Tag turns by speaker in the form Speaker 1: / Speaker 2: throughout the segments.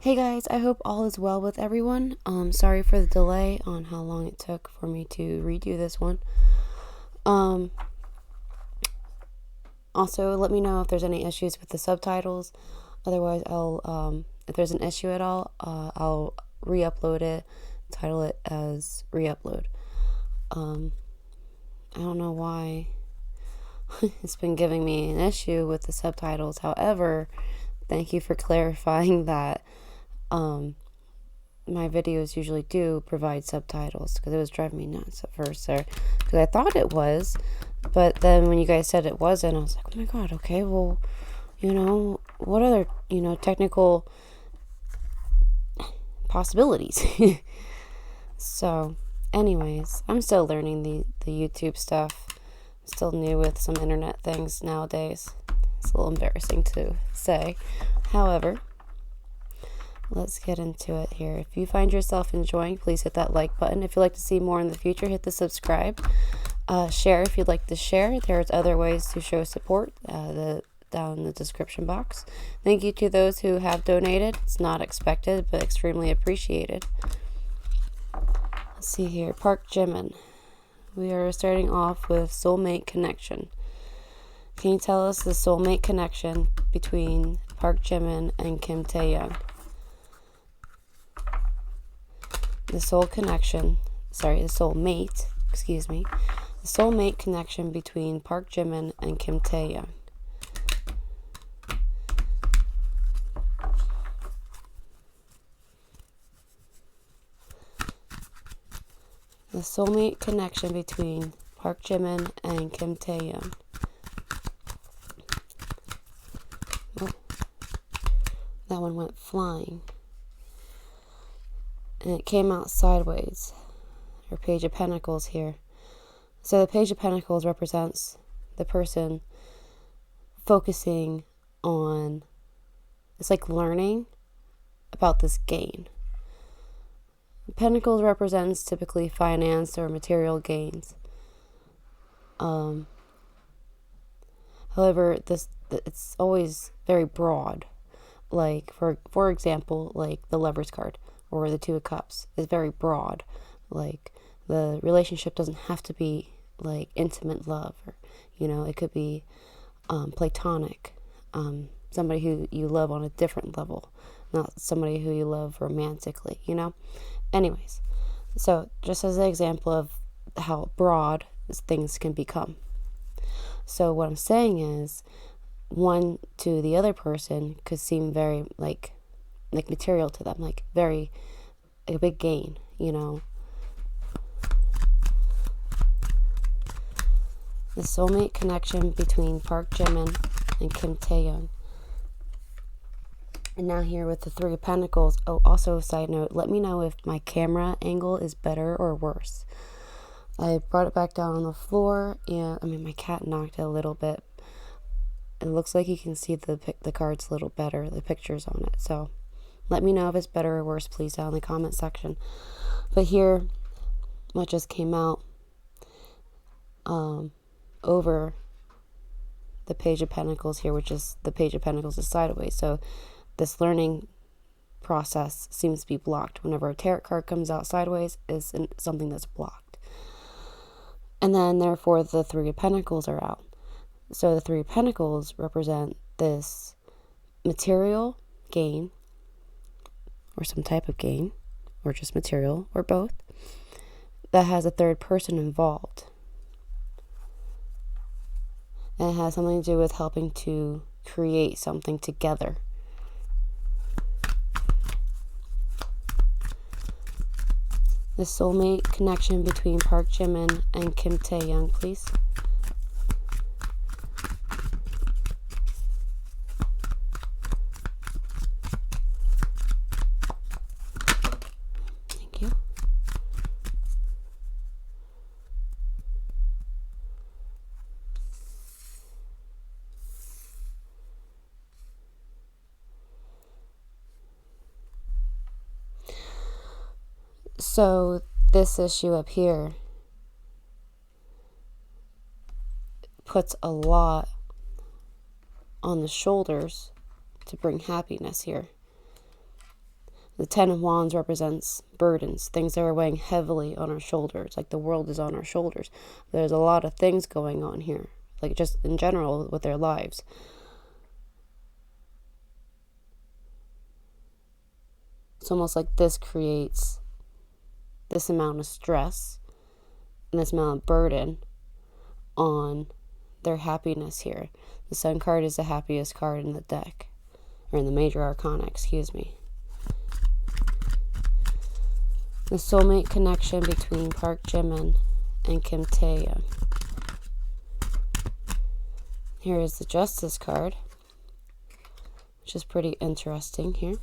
Speaker 1: Hey guys, I hope all is well with everyone. Sorry for the delay on how long it took for me to redo this one. Also, let me know if there's any issues with the subtitles. Otherwise, if there's an issue at all, I'll re-upload it, title it as re-upload. I don't know why it's been giving me an issue with the subtitles. However, thank you for clarifying that. My videos usually do provide subtitles, because it was driving me nuts at first there, because I thought it was, but then when you guys said it wasn't, I was like, oh my god, okay, well, what other, technical possibilities? So anyways, I'm still learning the YouTube stuff. I'm still new with some internet things nowadays. It's a little embarrassing to say. However, let's get into it here. If you find yourself enjoying, please hit that like button. If you'd like to see more in the future, hit the subscribe. Share if you'd like to share. There's other ways to show support down in the description box. Thank you to those who have donated. It's not expected, but extremely appreciated. Let's see here. Park Jimin. We are starting off with soulmate connection. Can you tell us the soulmate connection between Park Jimin and Kim Taehyung? The soulmate connection between Park Jimin and Kim Taehyung. The soulmate connection between Park Jimin and Kim Taehyung. Oh, that one went flying. And it came out sideways. Our Page of Pentacles here. So the Page of Pentacles represents the person focusing on, it's like learning about this gain. Pentacles represents typically finance or material gains. However, it's always very broad. Like for example, like the Lovers card or the Two of Cups is very broad. Like the relationship doesn't have to be like intimate love, or it could be platonic. Somebody who you love on a different level, not somebody who you love romantically. Anyways, so just as an example of how broad things can become. So what I'm saying is, one to the other person could seem very like material to them, like very a big gain, The soulmate connection between Park Jimin and Kim Taehyung. And now here with the Three of Pentacles. Oh, also a side note, let me know if my camera angle is better or worse. I brought it back down on the floor, and my cat knocked it a little bit. It looks like you can see the cards a little better, the pictures on it. So let me know if it's better or worse, please, down in the comment section. But here, what just came out over the Page of Pentacles here, which is the Page of Pentacles is sideways. So this learning process seems to be blocked. Whenever a tarot card comes out sideways, is something that's blocked. And then therefore the Three of Pentacles are out. So the Three of Pentacles represent this material gain, or some type of gain, or just material, or both, that has a third person involved. And it has something to do with helping to create something together. The soulmate connection between Park Jimin and Kim Taehyung, please. Thank you. So this issue up here puts a lot on the shoulders to bring happiness here. The Ten of Wands represents burdens, things that are weighing heavily on our shoulders, like the world is on our shoulders. There's a lot of things going on here, like just in general with their lives. It's almost like this creates this amount of stress and this amount of burden on their happiness here. The Sun card is the happiest card in the deck, or in the major arcana, excuse me. The soulmate connection between Park Jimin and Kim Taehyung. Here is the Justice card, which is pretty interesting here,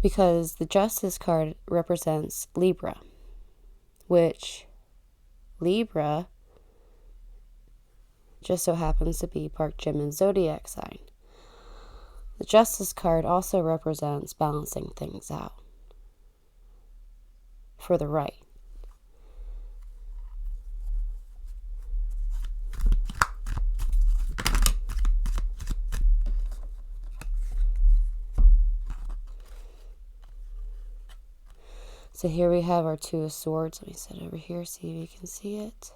Speaker 1: because the Justice card represents Libra, which Libra just so happens to be Park Jimin's zodiac sign. The Justice card also represents balancing things out for the right. So here we have our Two of Swords. Let me sit over here, see if you can see it.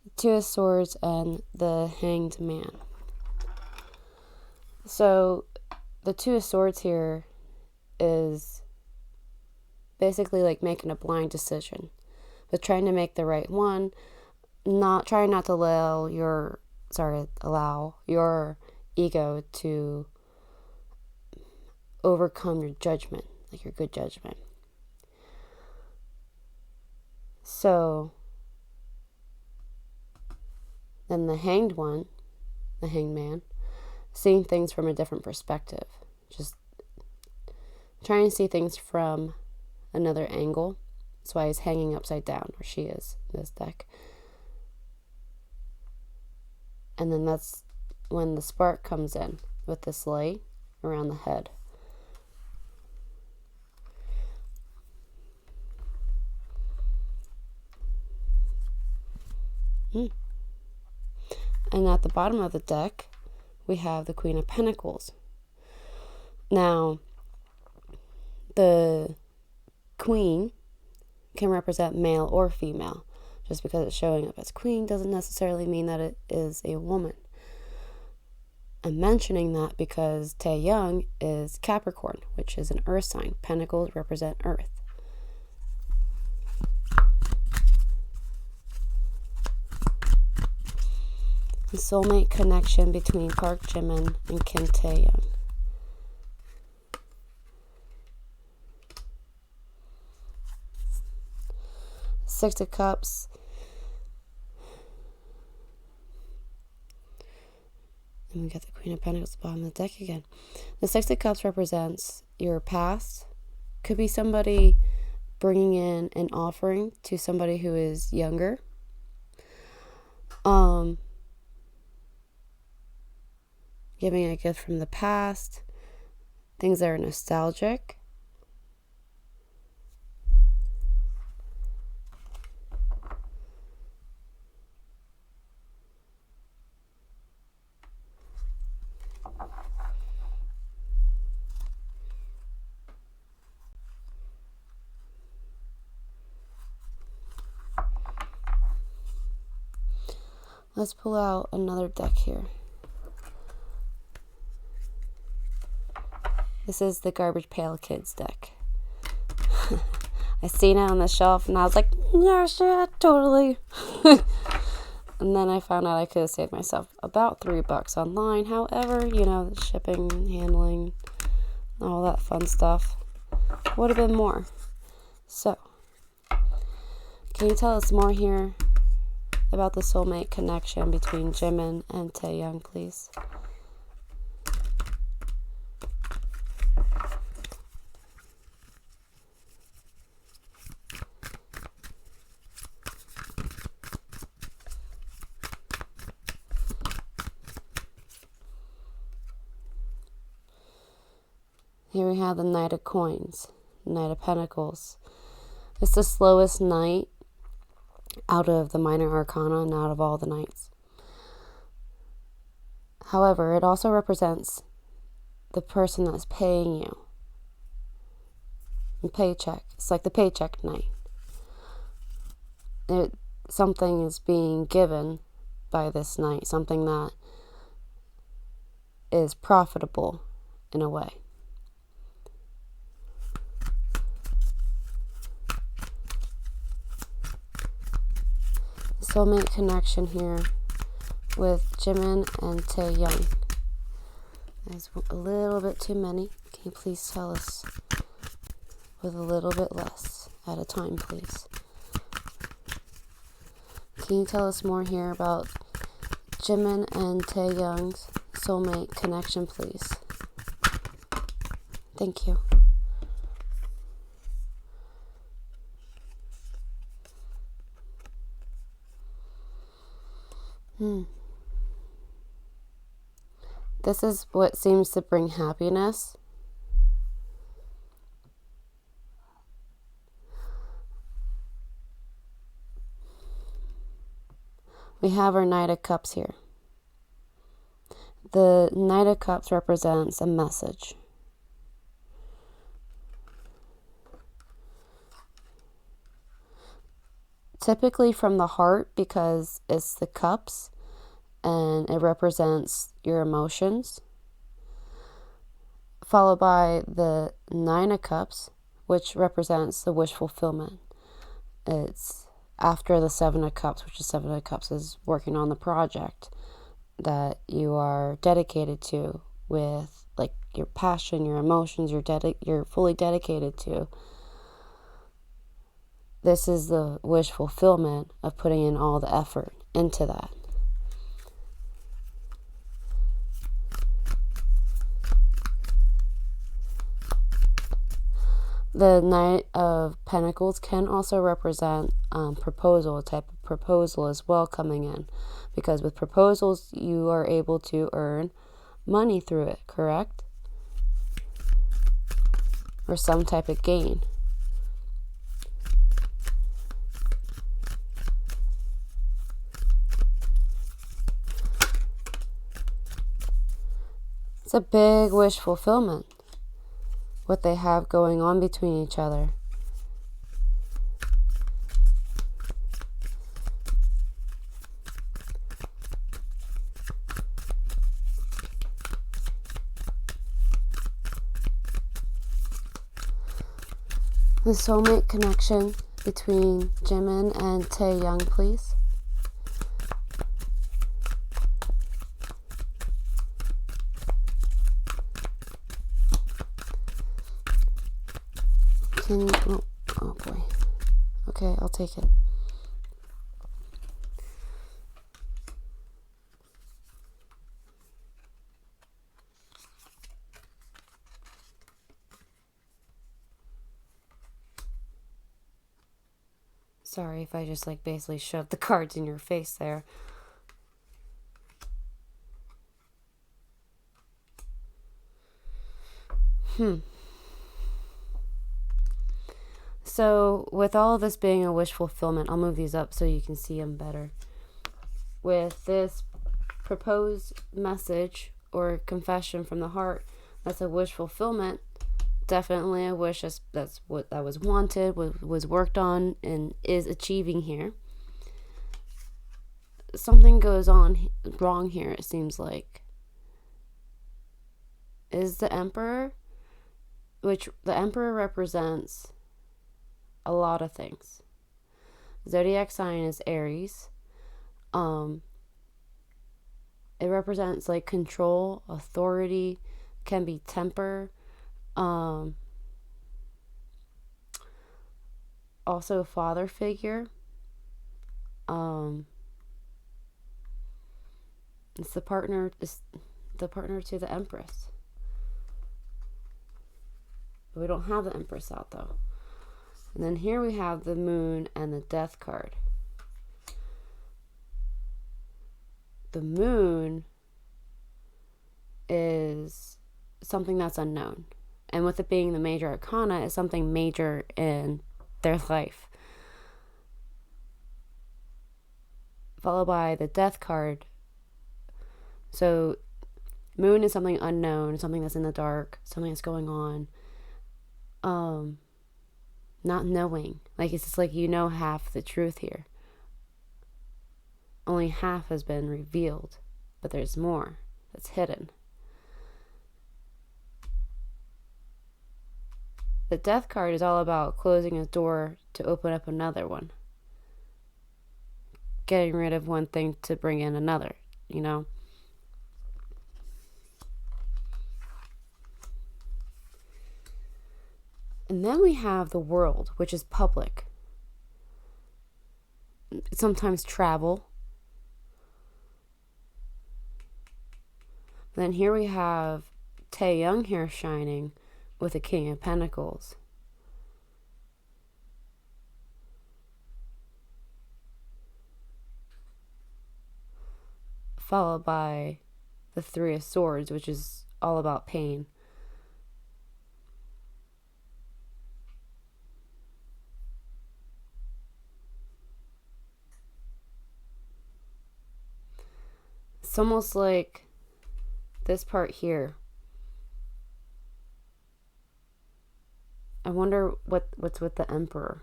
Speaker 1: The Two of Swords and the Hanged Man. So the Two of Swords here is basically like making a blind decision, but trying to make the right one, trying not to allow your ego to overcome your judgment, like your good judgment. So then the Hanged One, the Hanged Man, seeing things from a different perspective, just trying to see things from another angle. That's why he's hanging upside down, or she is in this deck. And then that's when the spark comes in with this light around the head. And at the bottom of the deck, we have the Queen of Pentacles. Now, the Queen can represent male or female. Just because it's showing up as Queen doesn't necessarily mean that it is a woman. I'm mentioning that because Taehyung is Capricorn, which is an earth sign. Pentacles represent earth. The soulmate connection between Park Jimin and Kim Taehyung. Six of Cups. And we got the Queen of Pentacles at the bottom of the deck again. The Six of Cups represents your past. Could be somebody bringing in an offering to somebody who is younger. Giving a gift from the past. Things that are nostalgic. Let's pull out another deck here. This is the Garbage Pail Kids deck. I seen it on the shelf and I was like, yeah, sure, totally. And then I found out I could have saved myself about $3 online. However, you know, the shipping, handling, all that fun stuff would have been more. So, can you tell us more here about the soulmate connection between Jimin and Taehyung, please? Here we have the Knight of Coins, Knight of Pentacles. It's the slowest knight out of the minor arcana and out of all the knights. However, it also represents the person that's paying you. And paycheck. It's like the paycheck night. Something is being given by this night. Something that is profitable in a way. Soulmate connection here with Jimin and Taehyung. There's a little bit too many. Can you please tell us with a little bit less at a time, please? Can you tell us more here about Jimin and Taehyung's soulmate connection, please? Thank you. This is what seems to bring happiness. We have our Knight of Cups here. The Knight of Cups represents a message. Typically from the heart, because it's the cups and it represents your emotions. Followed by the Nine of Cups, which represents the wish fulfillment. It's after the Seven of Cups, which is Seven of Cups is working on the project that you are dedicated to with like your passion, your emotions, you're fully dedicated to. This is the wish fulfillment of putting in all the effort into that. The Knight of Pentacles can also represent proposal, a type of proposal as well coming in. Because with proposals, you are able to earn money through it, correct? Or some type of gain. It's a big wish fulfillment, what they have going on between each other. The soulmate connection between Jimin and Taehyung, please. Can you, oh boy. Okay, I'll take it. Sorry if I just like basically shoved the cards in your face there. So with all of this being a wish fulfillment, I'll move these up so you can see them better. With this proposed message or confession from the heart, that's a wish fulfillment. Definitely a wish that's what that was wanted, was worked on, and is achieving here. Something goes on wrong here, it seems like. Is the Emperor, which the Emperor represents a lot of things. Zodiac sign is Aries. It represents like control, authority, can be temper. Also a father figure. It's the partner to the Empress. We don't have the Empress out though. And then here we have the Moon and the Death card. The Moon is something that's unknown. And with it being the major arcana, it's something major in their life. Followed by the Death card. So Moon is something unknown, something that's in the dark, something that's going on. Not knowing. Like, it's just like, you know, half the truth here. Only half has been revealed, but there's more that's hidden. The Death card is all about closing a door to open up another one. Getting rid of one thing to bring in another, you know? And then we have the World, which is public. Sometimes travel. Then here we have Taehyung here shining with the King of Pentacles. Followed by the Three of Swords, which is all about pain. It's almost like this part here. I wonder what's with the Emperor.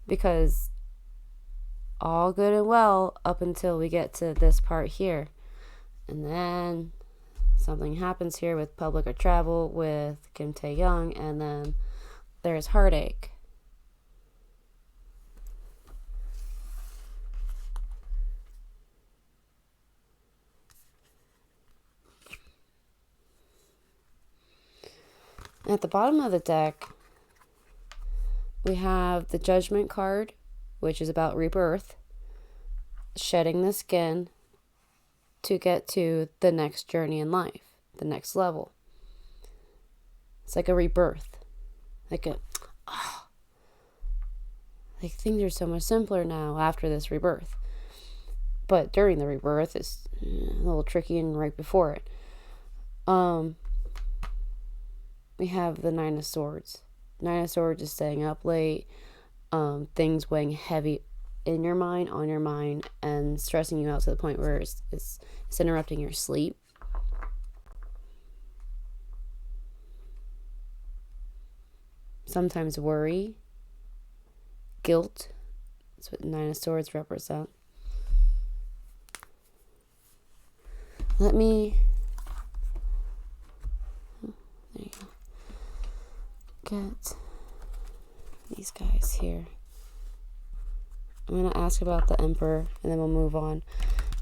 Speaker 1: Because all good and well up until we get to this part here. And then something happens here with public or travel with Kim Taehyung, and then there's heartache. At the bottom of the deck, we have the Judgment card, which is about rebirth, shedding the skin to get to the next journey in life, the next level. It's like a rebirth. Like things are so much simpler now after this rebirth. But during the rebirth, it's a little tricky, and right before it. We have the Nine of Swords. Nine of Swords is staying up late, things weighing heavy in your mind, on your mind, and stressing you out to the point where it's interrupting your sleep. Sometimes worry, guilt. That's what Nine of Swords represent. There you go. Get these guys here. I'm going to ask about the Emperor, and then we'll move on.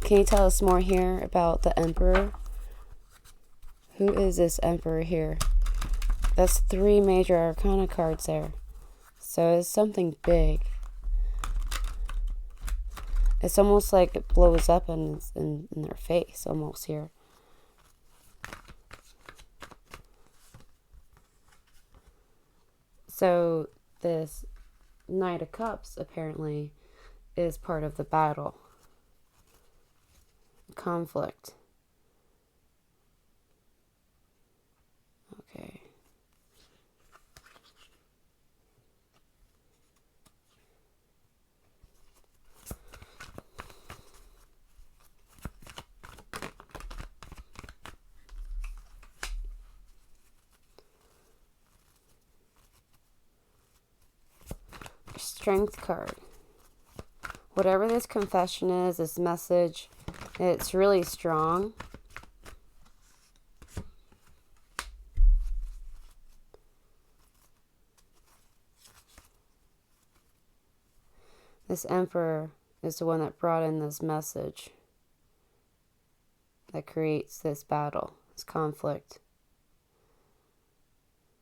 Speaker 1: Can you tell us more here about the Emperor? Who is this Emperor here? That's 3 major arcana cards there. So it's something big. It's almost like it blows up in their face, almost here. So this Knight of Cups apparently is part of the battle. Conflict. Okay. Strength card. Whatever this confession is, this message, it's really strong. This Emperor is the one that brought in this message that creates this battle, this conflict.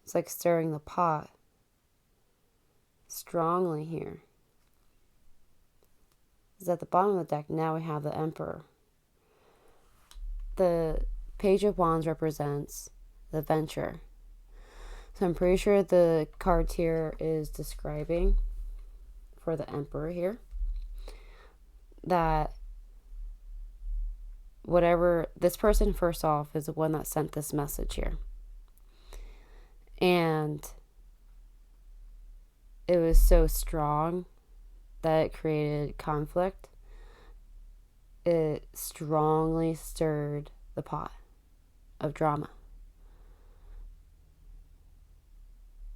Speaker 1: It's like stirring the pot strongly here. Is at the bottom of the deck. Now we have the Emperor. The Page of Wands represents the venture. So I'm pretty sure the card here is describing for the Emperor here that whatever this person, first off, is the one that sent this message here. And it was so strong that it created conflict. it strongly stirred the pot of drama.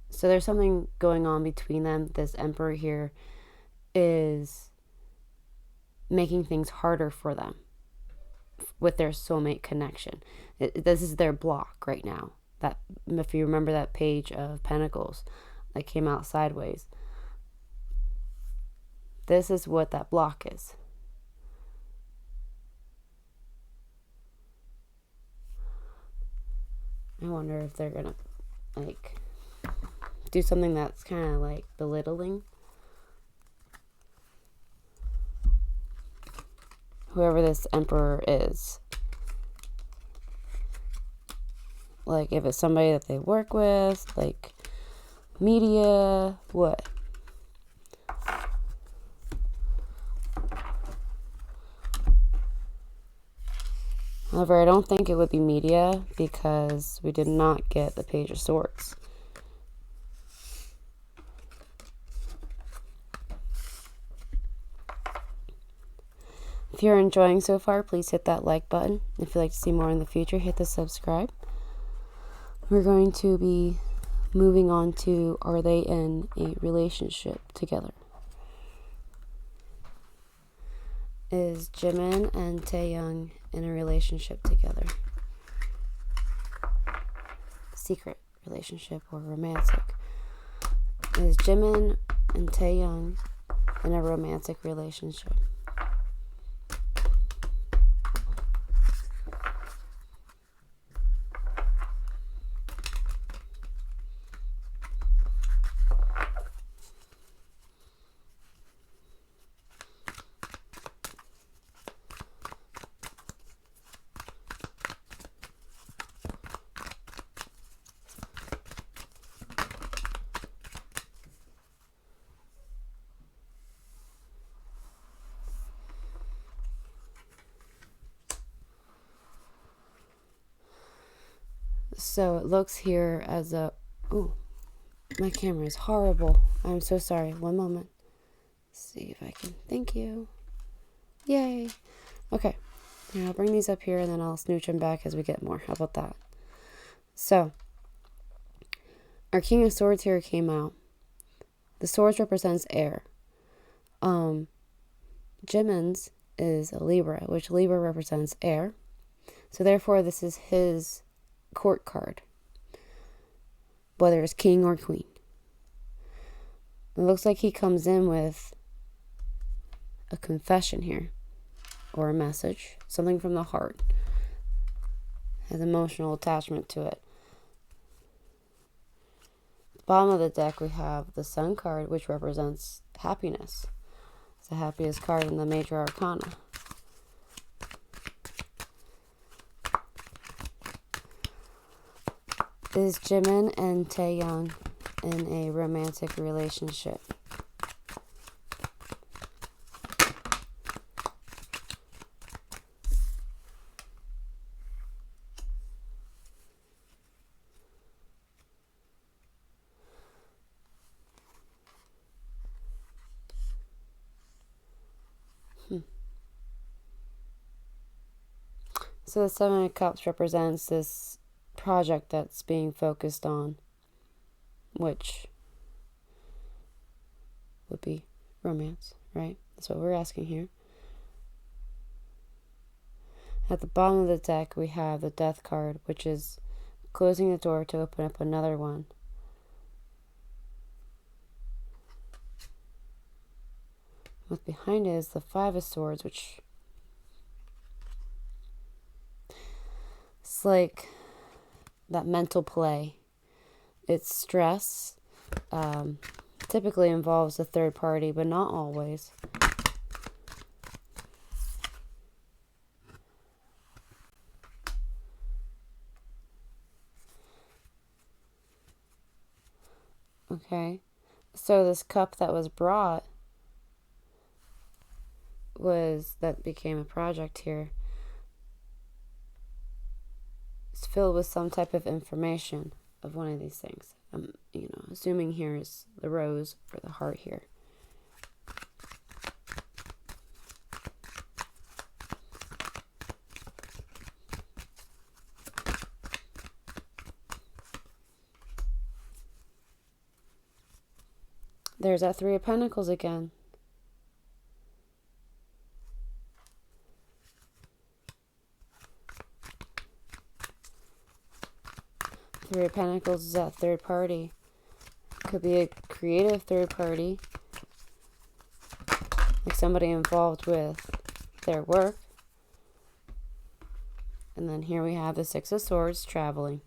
Speaker 1: So there's something going on between them. This emperor here is making things harder for them with their soulmate connection. This is their block right now. That, if you remember that page of Pentacles that came out sideways, this is what that block is. I wonder if they're gonna like do something that's kind of like belittling whoever this emperor is. Like if it's somebody that they work with, like media, what? However, I don't think it would be media because we did not get the Page of Swords. If you're enjoying so far, please hit that like button. If you'd like to see more in the future, hit the subscribe. We're going to be moving on to, are they in a relationship together? Is Jimin and Taehyung in a relationship together? Secret relationship or romantic? Is Jimin and Taehyung in a romantic relationship? So it looks here as a... Ooh, my camera is horrible. I'm so sorry. One moment. Let's see if I can... Thank you. Yay. Okay. Now I'll bring these up here and then I'll snooch them back as we get more. How about that? So, our King of Swords here came out. The swords represents air. Jimin's is a Libra, which Libra represents air. So therefore, this is his court card, whether it's king or queen. It looks like he comes in with a confession here, or a message, something from the heart, has emotional attachment to it. Bottom of the deck, we have the Sun card, which represents happiness. It's the happiest card in the major arcana. Is Jimin and Taehyung in a romantic relationship? So the Seven of Cups represents this project that's being focused on, which would be romance, right? That's what we're asking here. At the bottom of the deck, we have the Death card, which is closing the door to open up another one. What's behind it is the Five of Swords, which it's like that mental play. It's stress. Typically involves a third party, but not always. Okay, so this cup that was brought that became a project here. It's filled with some type of information of one of these things. I'm, assuming here is the rose or the heart here. There's that Three of Pentacles again. Three of Pentacles is that third party. Could be a creative third party. Like somebody involved with their work. And then here we have the Six of Swords traveling.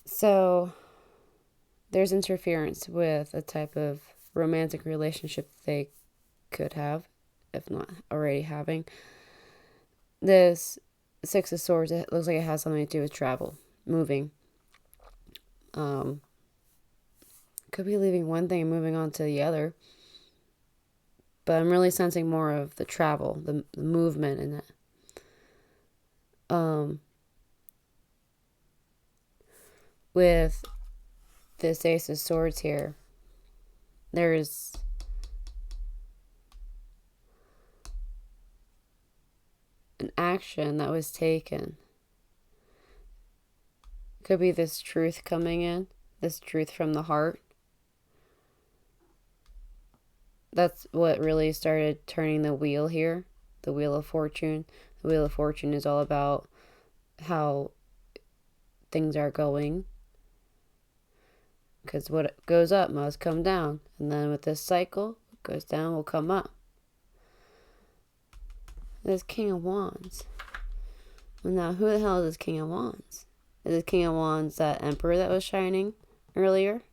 Speaker 1: So there's interference with a type of romantic relationship they could have, if not already having. This Six of Swords, it looks like it has something to do with travel, moving. Could be leaving one thing and moving on to the other. But I'm really sensing more of the travel, the movement in it. With this Ace of Swords here, there's an action that was taken. Could be this truth coming in, this truth from the heart. That's what really started turning the wheel here, the Wheel of Fortune. The Wheel of Fortune is all about how things are going. Because what goes up must come down. And then with this cycle, what goes down will come up. This King of Wands. Well, now, who the hell is this King of Wands? Is this King of Wands that Emperor that was shining earlier?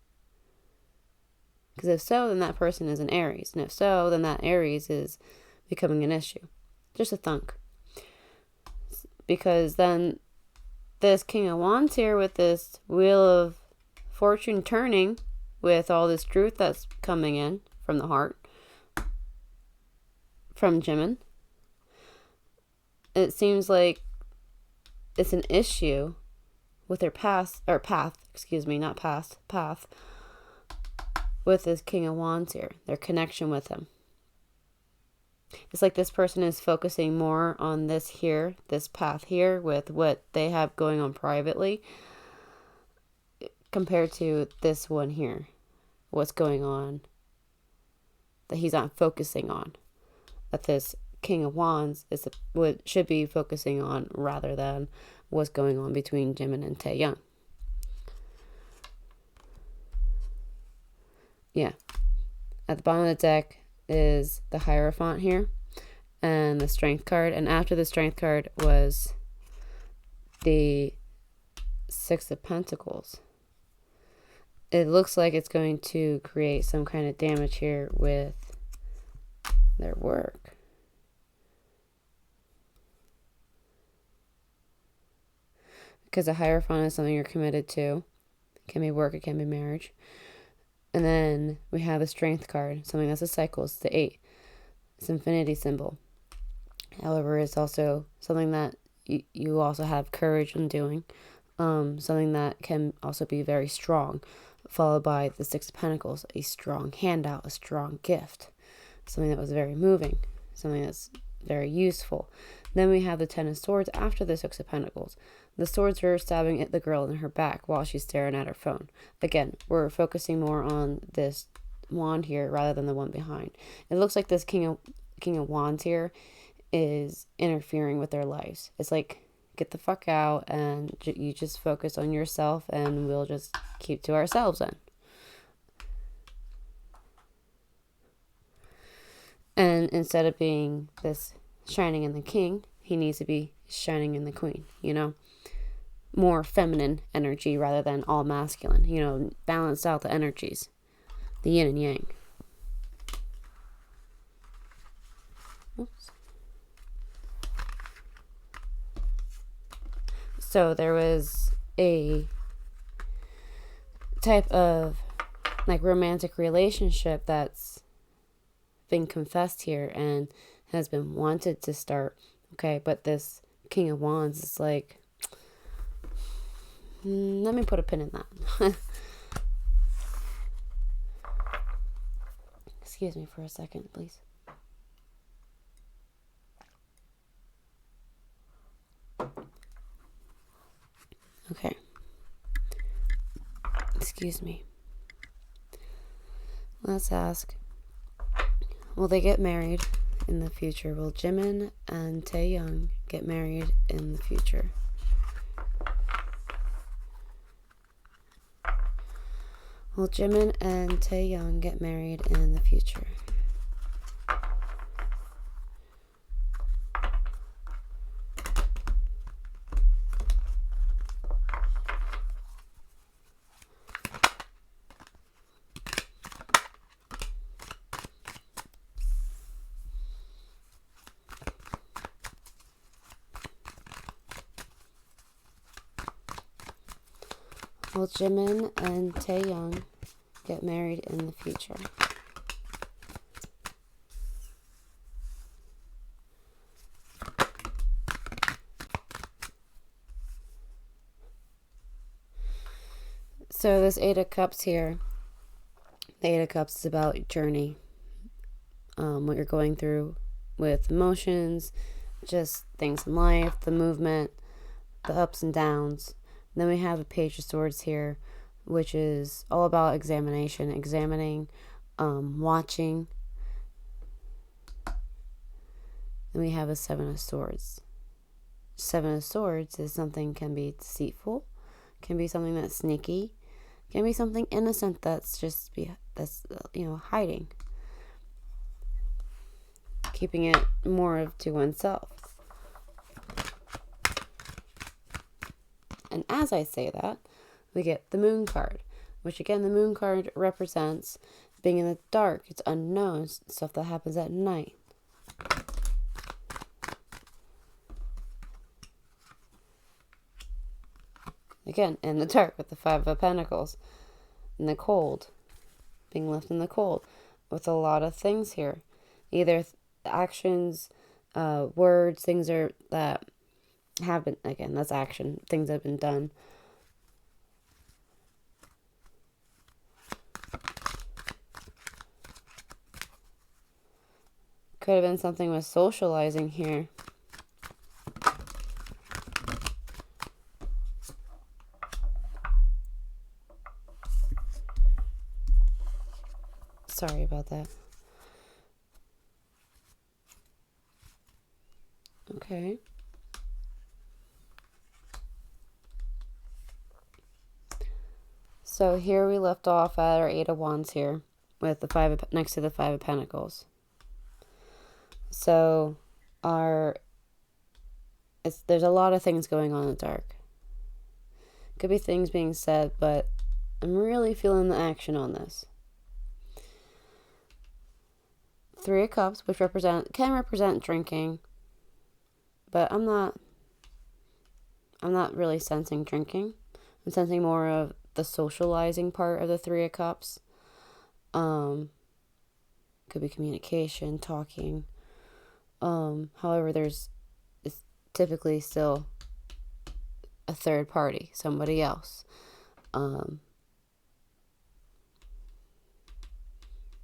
Speaker 1: Because if so, then that person is an Aries. And if so, then that Aries is becoming an issue. Just a thunk. Because then this King of Wands here with this Wheel of Fortune turning with all this truth that's coming in from the heart, from Jimin, it seems like it's an issue with their path, with this King of Wands here, their connection with him. It's like this person is focusing more on this here, this path here, with what they have going on privately, compared to this one here, what's going on that he's not focusing on, that this King of Wands is what should be focusing on, rather than what's going on between Jimin and Taehyung. Yeah. At the bottom of the deck is the Hierophant here and the Strength card, and after the Strength card was the Six of Pentacles. It looks like it's going to create some kind of damage here with their work. Because a Hierophant is something you're committed to. It can be work, it can be marriage. And then we have the Strength card, something that's a cycle. It's the 8. It's infinity symbol. However, it's also something that you also have courage in doing. Something that can also be very strong. Followed by the Six of Pentacles, a strong handout, a strong gift. Something that was very moving. Something that's very useful. Then we have the Ten of Swords after the Six of Pentacles. The swords are stabbing at the girl in her back while she's staring at her phone. Again, we're focusing more on this wand here rather than the one behind. It looks like this King of Wands here is interfering with their lives. It's like, get the fuck out and you just focus on yourself and we'll just keep to ourselves then. And instead of being this shining in the king, he needs to be shining in the queen, you know? More feminine energy rather than all masculine, you know, balance out the energies, the yin and yang. Oops. So there was a type of like romantic relationship that's been confessed here and has been wanted to start. Okay, but this King of Wands is like, let me put a pin in that. Excuse me for a second, please. Okay. Excuse me. Let's ask, will they get married in the future? Will Jimin and Taehyung get married in the future? Will Jimin and Taehyung get married in the future? Will Jimin and Taehyung get married in the future? So this Eight of Cups here, the Eight of Cups is about journey, what you're going through with emotions, just things in life, the movement, the ups and downs. And then we have a Page of Swords here, which is all about examination, examining, watching. Then we have a Seven of Swords. Seven of Swords is something can be deceitful, can be something that's sneaky, can be something innocent that's hiding, keeping it more to oneself. And as I say that, we get the Moon card, which again, the Moon card represents being in the dark. It's unknown, stuff that happens at night. Again, in the dark with the Five of Pentacles. In the cold. Being left in the cold. With a lot of things here. Either actions, words, things that have been, again, that's action. Things that have been done. Could have been something with socializing here. Sorry about that. Okay. So here we left off at our Eight of Wands here with the next to the Five of Pentacles. So there's a lot of things going on in the dark. Could be things being said, but I'm really feeling the action on this. Three of Cups, which can represent drinking, but I'm not really sensing drinking. I'm sensing more of the socializing part of the Three of Cups. Could be communication, talking. However, it's typically still a third party, somebody else.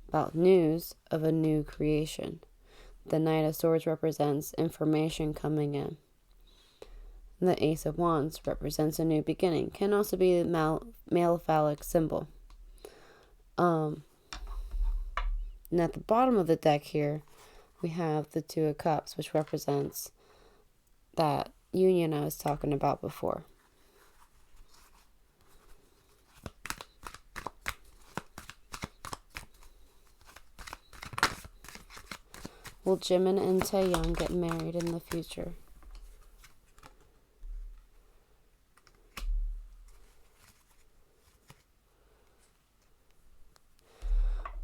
Speaker 1: About news of a new creation. The Knight of Swords represents information coming in. The Ace of Wands represents a new beginning. Can also be a male phallic symbol. And at the bottom of the deck here, we have the Two of Cups, which represents that union I was talking about before. Will Jimin and Taehyung get married in the future?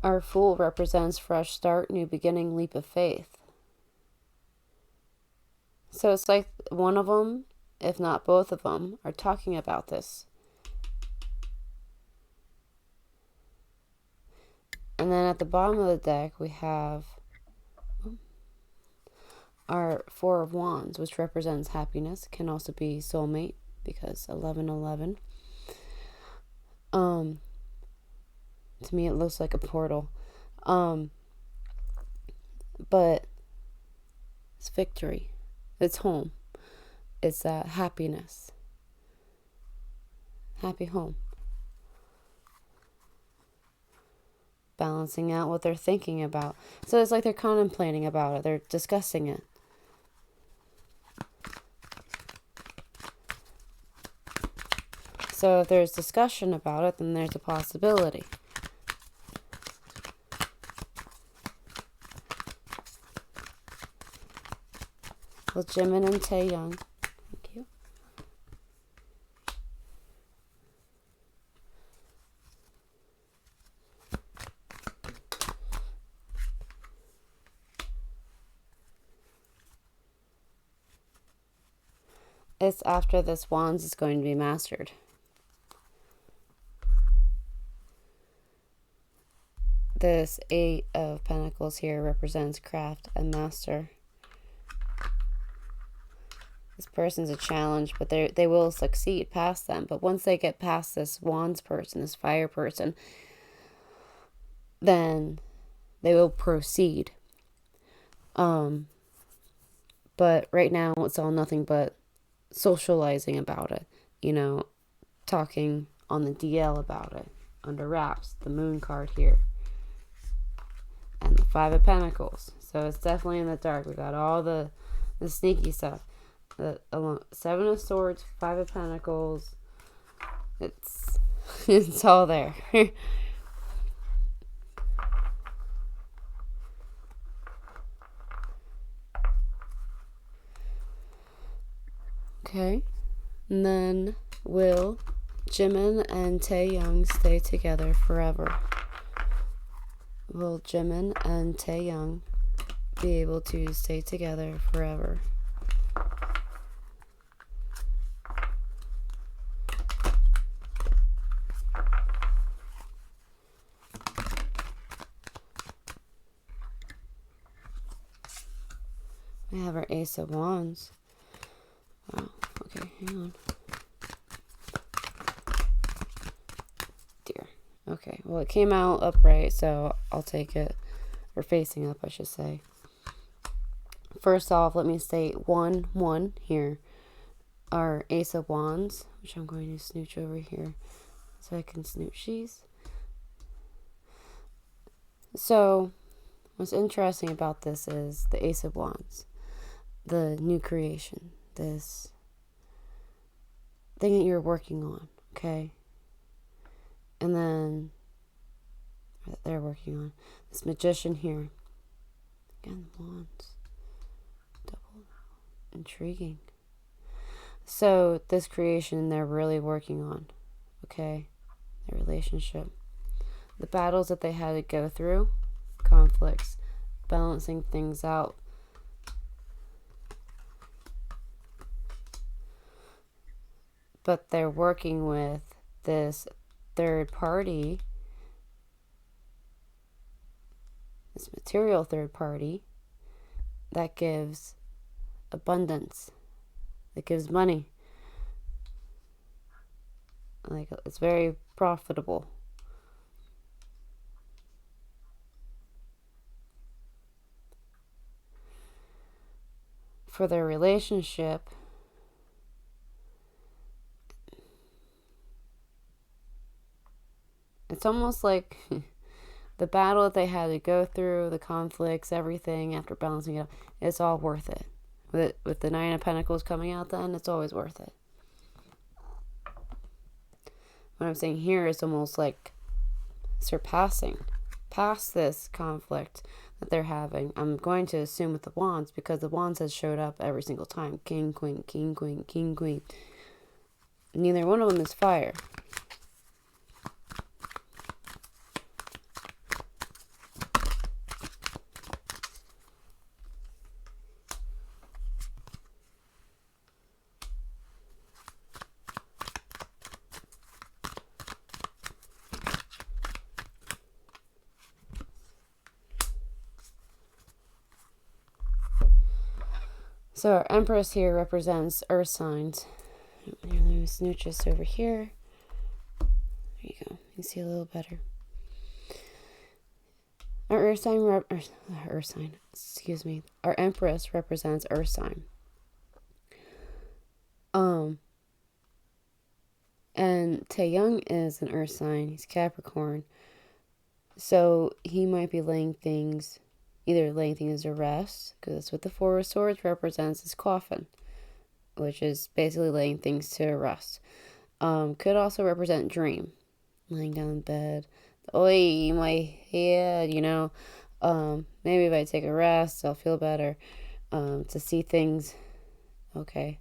Speaker 1: Our Fool represents fresh start, new beginning, leap of faith. So it's like one of them, if not both of them, are talking about this. And then at the bottom of the deck, we have our Four of Wands, which represents happiness. Can also be soulmate, because 1111. To me, it looks like a portal. But it's victory. It's home. It's happiness. Happy home. Balancing out what they're thinking about. So it's like they're contemplating about it. They're discussing it. So if there's discussion about it, then there's a possibility. With Jimin and Taehyung. Thank you. It's after this Wands is going to be mastered. This Eight of Pentacles here represents craft and master. This person's a challenge, but they will succeed past them. But once they get past this Wands person, this fire person, then they will proceed. But right now it's all nothing but socializing about it. You know, talking on the DL about it. Under wraps. The Moon card here. And the Five of Pentacles. So it's definitely in the dark. We got all the sneaky stuff. Seven of Swords, Five of Pentacles. It's all there. Okay. And then will Jimin and Taehyung stay together forever? Will Jimin and Taehyung be able to stay together forever? We have our Ace of Wands. Wow. Okay, hang on. Dear. Okay, well, it came out upright, so I'll take it. Or facing up, I should say. First off, let me state 1 here. Our Ace of Wands, which I'm going to snooch over here so I can snooch these. So, what's interesting about this is the Ace of Wands. The new creation. This thing that you're working on, okay? And then that they're working on this Magician here. Again, Wands. Double. Intriguing. So this creation they're really working on, okay? Their relationship. The battles that they had to go through, conflicts, balancing things out. But they're working with this third party, this material third party, that gives abundance, that gives money. Like, it's very profitable. For their relationship, it's almost like the battle that they had to go through, the conflicts, everything, after balancing it out, it's all worth it. With the Nine of Pentacles coming out then, it's always worth it. What I'm saying here is almost like surpassing past this conflict that they're having. I'm going to assume with the Wands, because the Wands has showed up every single time. King, Queen, King, Queen, King, Queen. Neither one of them is fire. So our Empress here represents earth signs. Here, let me snooch this over here. There you go. You can see a little better. Our earth sign, excuse me. Our Empress represents earth sign. And Taehyung is an earth sign. He's Capricorn. So he might be laying things to rest, because that's what the Four of Swords represents, is coffin, which is basically laying things to rest. Could also represent dream, laying down in bed. Oi, my head, maybe if I take a rest, I'll feel better. To see things, okay.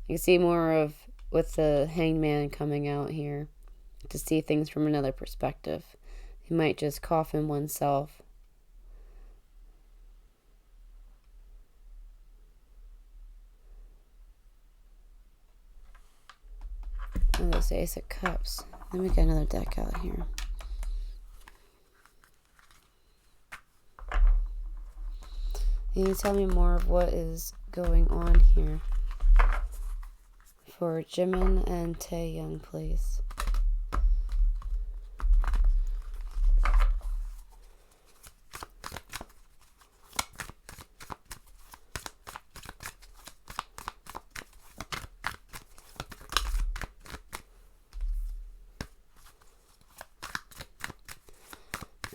Speaker 1: You can see more of, with the Hanged Man coming out here, to see things from another perspective. You might just coffin oneself. Oh, there's Ace of Cups. Let me get another deck out here. Can you tell me more of what is going on here for Jimin and Taehyung, please?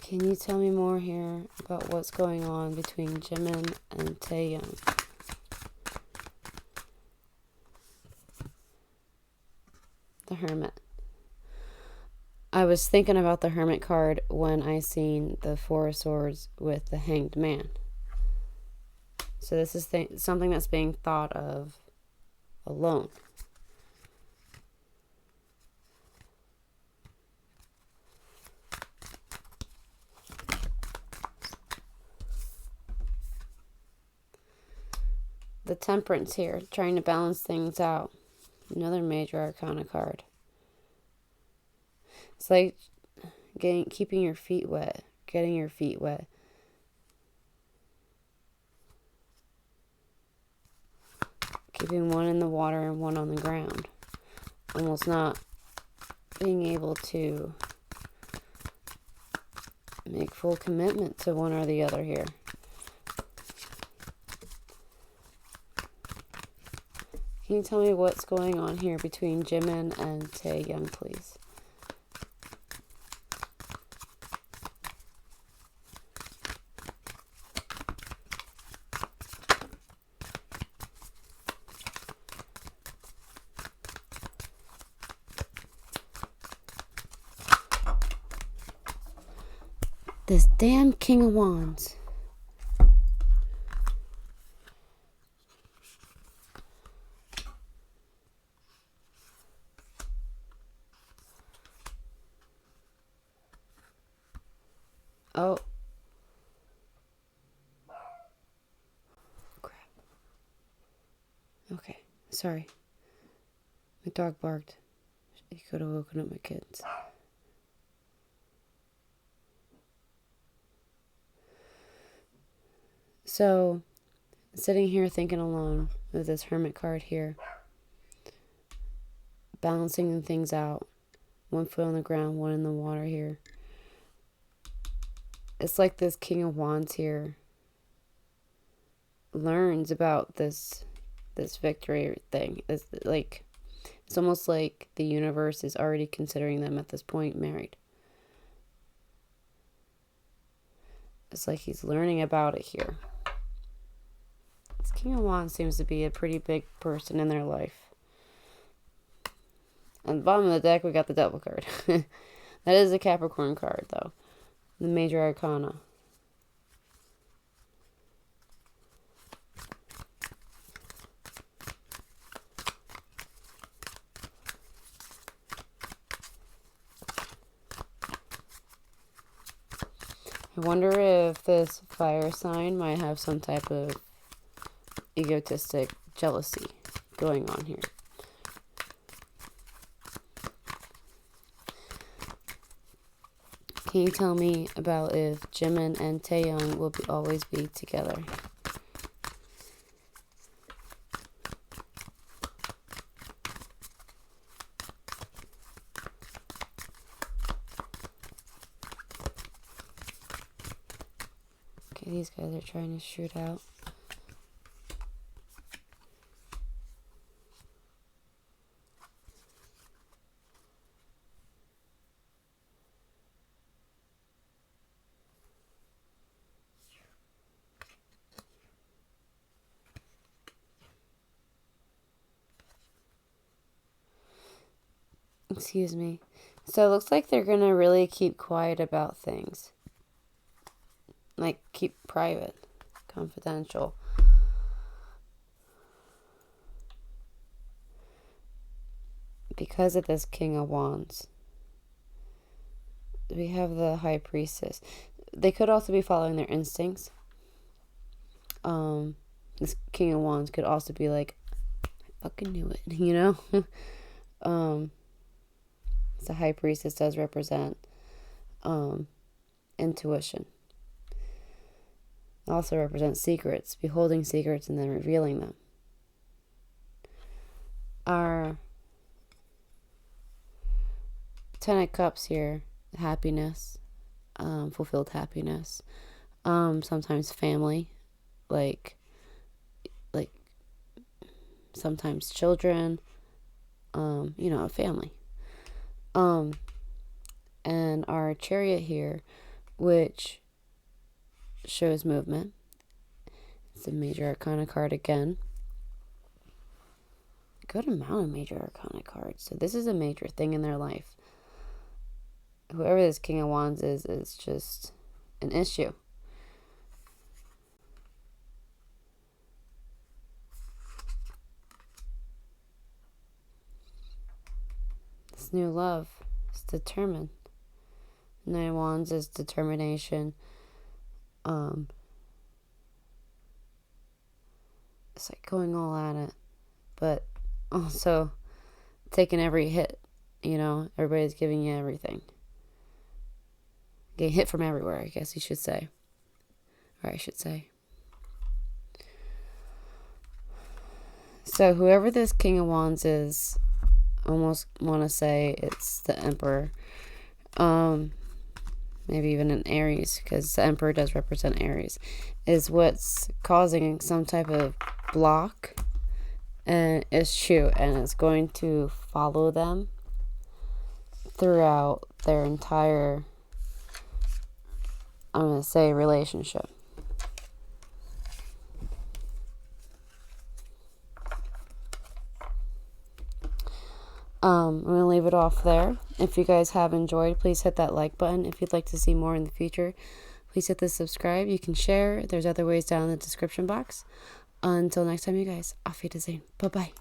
Speaker 1: Can you tell me more here about what's going on between Jimin and Taehyung? The Hermit. I was thinking about the Hermit card when I seen the Four of Swords with the Hanged Man. So this is something that's being thought of alone. The Temperance here, trying to balance things out. Another major arcana card. It's like keeping your feet wet, getting your feet wet. Keeping one in the water and one on the ground. Almost not being able to make full commitment to one or the other here. Can you tell me what's going on here between Jimin and Taehyung, please? This damn King of Wands. Oh. Crap. Okay. Sorry. My dog barked. He could have woken up my kids. So, sitting here thinking alone with this Hermit card here. Balancing things out. One foot on the ground, one in the water here. It's like this King of Wands here learns about this victory thing. It's almost like the universe is already considering them at this point married. It's like he's learning about it here. This King of Wands seems to be a pretty big person in their life. On the bottom of the deck, we got the Devil card. That is a Capricorn card, though. The major arcana. I wonder if this fire sign might have some type of egotistic jealousy going on here. Can you tell me about if Jimin and Taehyung will always be together? Okay, these guys are trying to shoot out. Excuse me. So it looks like they're going to really keep quiet about things. Like, keep private, confidential. Because of this King of Wands. We have the High Priestess. They could also be following their instincts. This King of Wands could also be like, I fucking knew it, you know? The High Priestess does represent intuition. It also represents secrets, beholding secrets and then revealing them. Our Ten of Cups here, happiness, fulfilled happiness, sometimes family, like sometimes children, a family. And our Chariot here, which shows movement. It's a Major Arcana card again. Good amount of Major Arcana cards. So this is a major thing in their life. Whoever this King of Wands is just an issue. This new love is determined. Nine of Wands is determination. It's like going all at it, but also taking every hit. Everybody's giving you everything. Getting hit from everywhere, I guess you should say. Or I should say. So whoever this King of Wands is, almost want to say it's the Emperor. Maybe even an Aries, because the Emperor does represent Aries, is what's causing some type of block and issue, and it's going to follow them throughout their entire, I'm going to say, relationship. I'm going to leave it off there. If you guys have enjoyed, please hit that like button. If you'd like to see more in the future, please hit the subscribe. You can share. There's other ways down in the description box. Until next time, you guys. Auf Wiedersehen. Bye-bye.